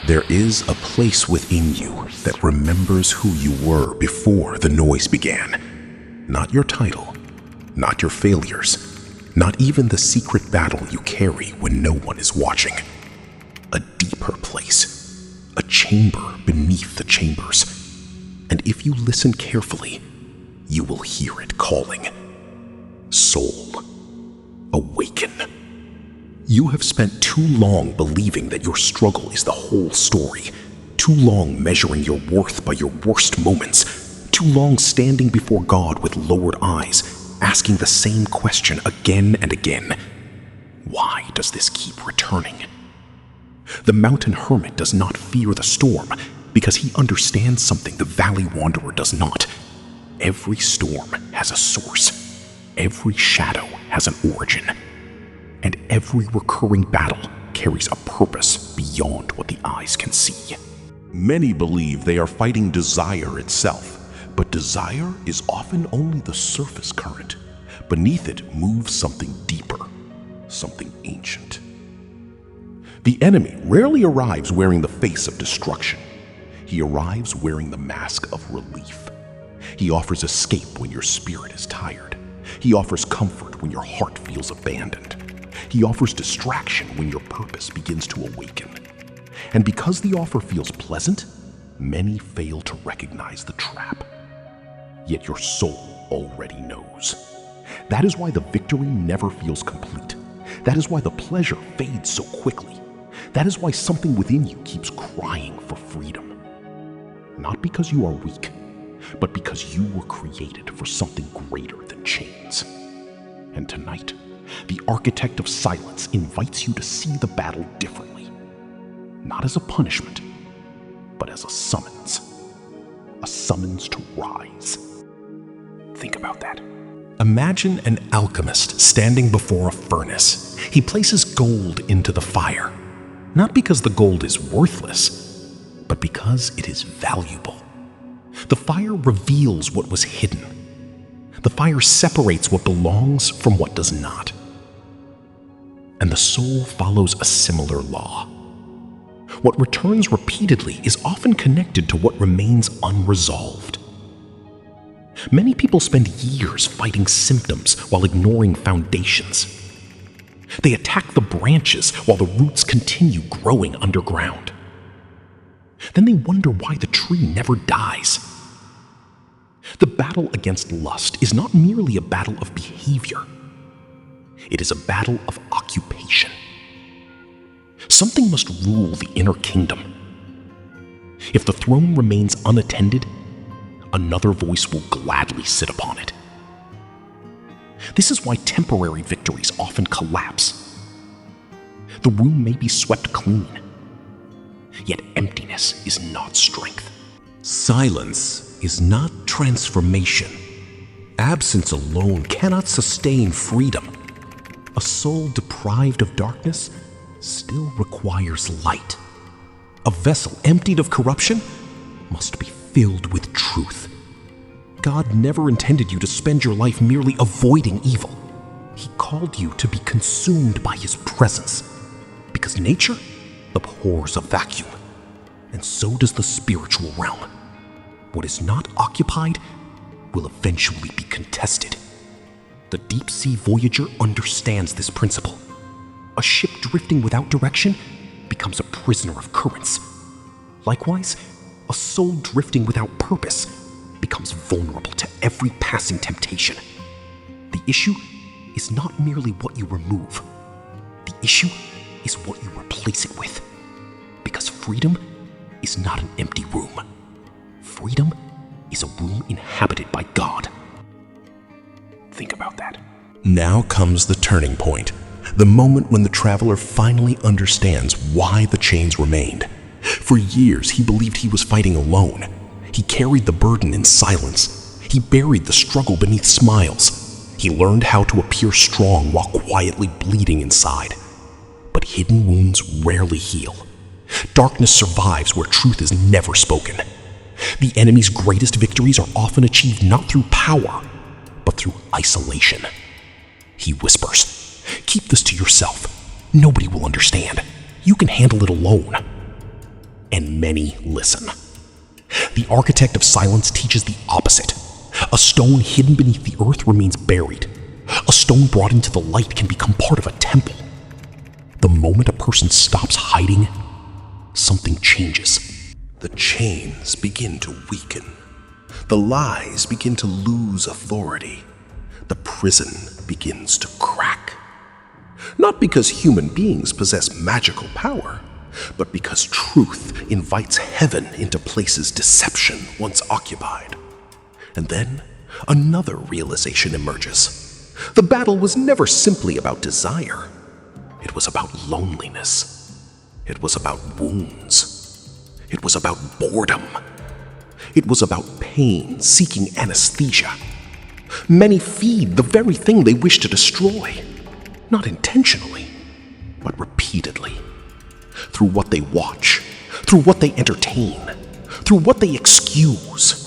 There is a place within you that remembers who you were before the noise began. Not your title, not your failures, not even the secret battle you carry when no one is watching. A deeper place, a chamber beneath the chambers. And if you listen carefully, you will hear it calling. Soul, awaken. You have spent too long believing that your struggle is the whole story, too long measuring your worth by your worst moments, too long standing before God with lowered eyes, asking the same question again and again. Why does this keep returning? The mountain hermit does not fear the storm because he understands something the valley wanderer does not. Every storm has a source. Every shadow has an origin. And every recurring battle carries a purpose beyond what the eyes can see. Many believe they are fighting desire itself, but desire is often only the surface current. Beneath it moves something deeper, something ancient. The enemy rarely arrives wearing the face of destruction. He arrives wearing the mask of relief. He offers escape when your spirit is tired. He offers comfort when your heart feels abandoned. He offers distraction when your purpose begins to awaken. And because the offer feels pleasant, many fail to recognize the trap. Yet your soul already knows. That is why the victory never feels complete. That is why the pleasure fades so quickly. That is why something within you keeps crying for freedom. Not because you are weak, but because you were created for something greater than chains. And tonight, the architect of silence invites you to see the battle differently. Not as a punishment, but as a summons. A summons to rise. Think about that. Imagine an alchemist standing before a furnace. He places gold into the fire, not because the gold is worthless, but because it is valuable. The fire reveals what was hidden. The fire separates what belongs from what does not. And the soul follows a similar law. What returns repeatedly is often connected to what remains unresolved. Many people spend years fighting symptoms while ignoring foundations. They attack the branches while the roots continue growing underground. Then they wonder why the tree never dies. The battle against lust is not merely a battle of behavior. It is a battle of occupation. Something must rule the inner kingdom. If the throne remains unattended, another voice will gladly sit upon it. This is why temporary victories often collapse. The room may be swept clean, yet emptiness is not strength. Silence is not transformation. Absence alone cannot sustain freedom. A soul deprived of darkness still requires light. A vessel emptied of corruption must be filled with truth. God never intended you to spend your life merely avoiding evil. He called you to be consumed by His presence, because nature abhors a vacuum, and so does the spiritual realm. What is not occupied will eventually be contested. The deep-sea voyager understands this principle. A ship drifting without direction becomes a prisoner of currents. Likewise, a soul drifting without purpose becomes vulnerable to every passing temptation. The issue is not merely what you remove. The issue is what you replace it with. Because freedom is not an empty room. Freedom is a room inhabited by God. Think about that. Now comes the turning point, the moment when the traveler finally understands why the chains remained. For years, he believed he was fighting alone. He carried the burden in silence. He buried the struggle beneath smiles. He learned how to appear strong while quietly bleeding inside. But hidden wounds rarely heal. Darkness survives where truth is never spoken. The enemy's greatest victories are often achieved not through power, but through isolation. He whispers, "Keep this to yourself. Nobody will understand. You can handle it alone." and many listen. The architect of silence teaches the opposite. A stone hidden beneath the earth remains buried. A stone brought into the light can become part of a temple. The moment a person stops hiding, something changes. The chains begin to weaken. The lies begin to lose authority. The prison begins to crack. Not because human beings possess magical power, but because truth invites heaven into places deception once occupied. And then another realization emerges. The battle was never simply about desire. It was about loneliness. It was about wounds. It was about boredom. It was about pain seeking anesthesia. Many feed the very thing they wish to destroy, not intentionally, but repeatedly. Through what they watch, through what they entertain, through what they excuse.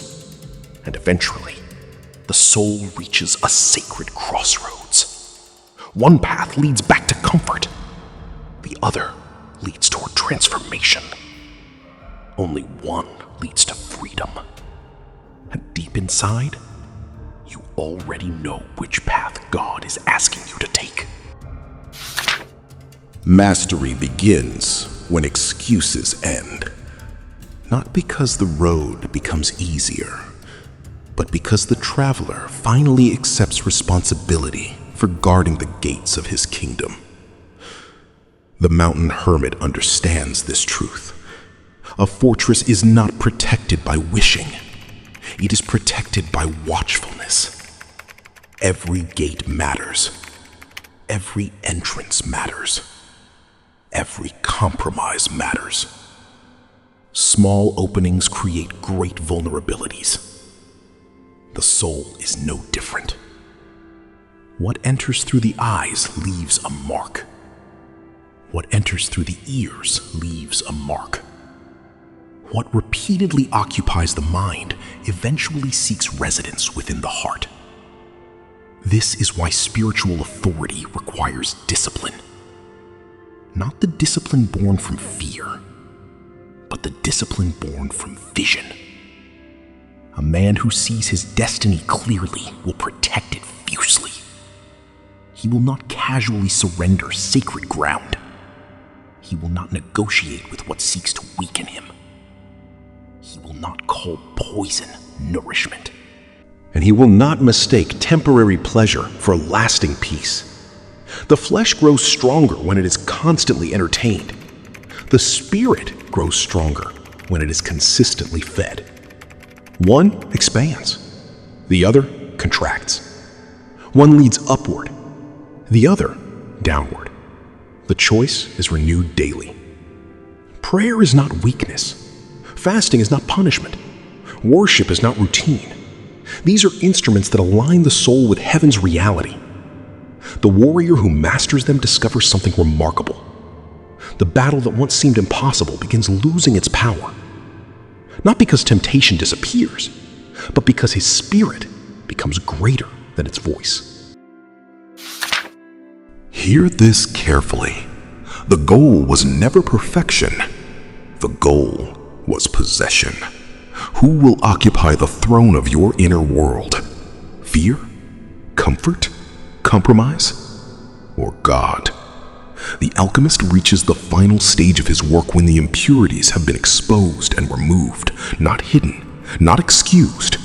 And eventually, the soul reaches a sacred crossroads. One path leads back to comfort. The other leads toward transformation. Only one leads to freedom. And deep inside, you already know which path God is asking you to take. Mastery begins when excuses end. Not because the road becomes easier, but because the traveler finally accepts responsibility for guarding the gates of his kingdom. The mountain hermit understands this truth. A fortress is not protected by wishing. It is protected by watchfulness. Every gate matters. Every entrance matters. Every compromise matters. Small openings create great vulnerabilities. The soul is no different. What enters through the eyes leaves a mark. What enters through the ears leaves a mark. What repeatedly occupies the mind eventually seeks residence within the heart. This is why spiritual authority requires discipline. Not the discipline born from fear, but the discipline born from vision. A man who sees his destiny clearly will protect it fiercely. He will not casually surrender sacred ground. He will not negotiate with what seeks to weaken him. He will not call poison nourishment. And he will not mistake temporary pleasure for lasting peace. The flesh grows stronger when it is constantly entertained. The spirit grows stronger when it is consistently fed. One expands, the other contracts. One leads upward, the other downward. The choice is renewed daily. Prayer is not weakness. Fasting is not punishment. Worship is not routine. These are instruments that align the soul with heaven's reality. The warrior who masters them discovers something remarkable. The battle that once seemed impossible begins losing its power. Not because temptation disappears, but because his spirit becomes greater than its voice. Hear this carefully. The goal was never perfection. The goal was possession. Who will occupy the throne of your inner world? Fear? Comfort? Compromise? Or God? The alchemist reaches the final stage of his work when the impurities have been exposed and removed, not hidden, not excused,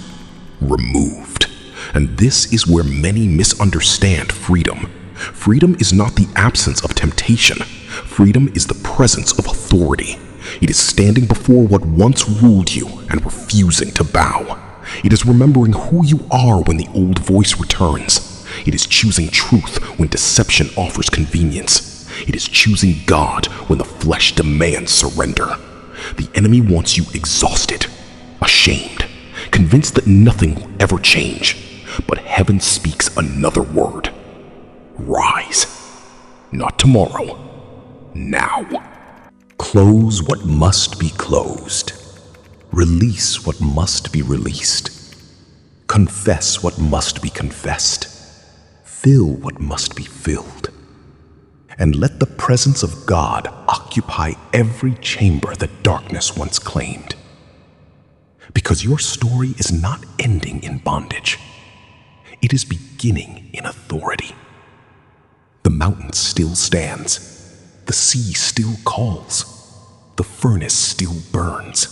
removed. And this is where many misunderstand freedom. Freedom is not the absence of temptation. Freedom is the presence of authority. It is standing before what once ruled you and refusing to bow. It is remembering who you are when the old voice returns. It is choosing truth when deception offers convenience. It is choosing God when the flesh demands surrender. The enemy wants you exhausted, ashamed, convinced that nothing will ever change. But heaven speaks another word. Rise. Not tomorrow. Now. Close what must be closed. Release what must be released. Confess what must be confessed. Fill what must be filled. and let the presence of God occupy every chamber that darkness once claimed. Because your story is not ending in bondage. It is beginning in authority. The mountain still stands. The sea still calls. The furnace still burns.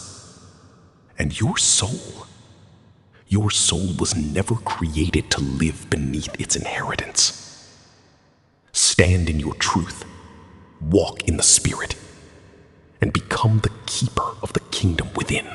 And your soul was never created to live beneath its inheritance. Stand in your truth, walk in the Spirit, and become the keeper of the kingdom within.